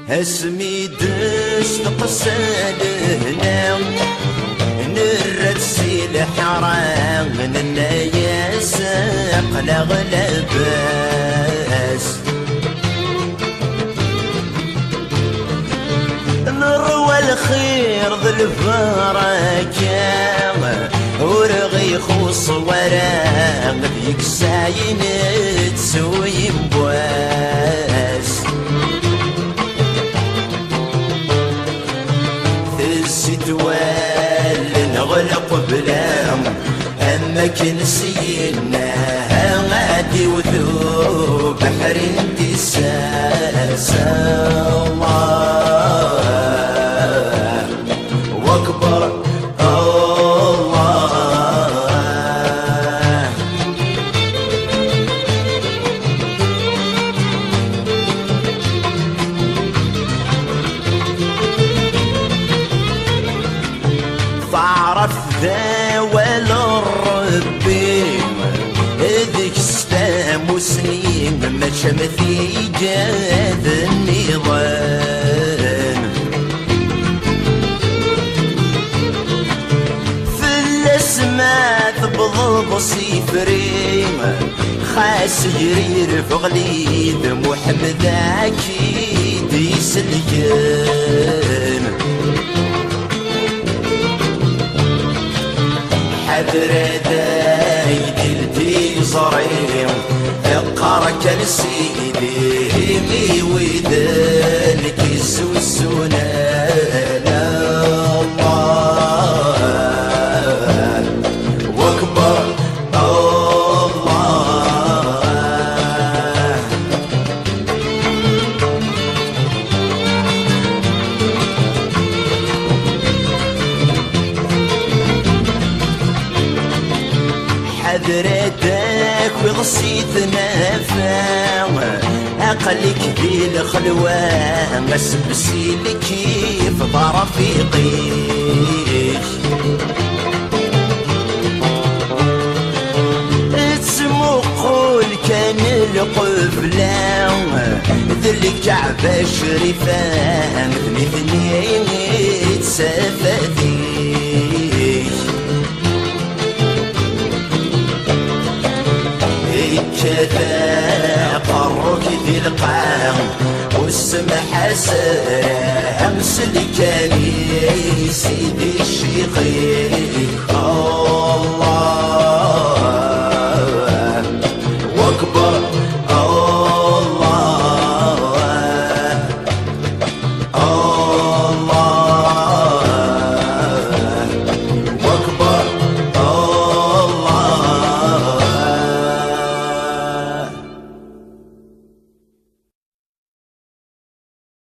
اسمي دست قسالنا نرسي الحرام الناس قلق لباس نروى الخير ذي البركة ورغي خوص وراق ذيك ساين تسوي مبواس تتوال نغلق بلام أما كنسينا غادي وذوب بحر انتساس الله واكبر الله. فاعرف ذا والربي ذيك ستام وسنين ما شمثي جاد النظام في الاسماء تبضض صفرين خاس جرير في غليد محمد اكيد يسلكن حذر دايدي التي صريم اقارك لسيدي مي ويدلك السوسونا الله واكبر الله. حذرتك وغصيت نافع أقلك ذي الخلوة مسبسي لك كيف طرفيقيك تسمو قول كان القفلة ذي الكعبة الشريفة مثني اثنين تسافديك كذا قرك ذي القام والسمح امس اللي كان سيدي الشيخي الله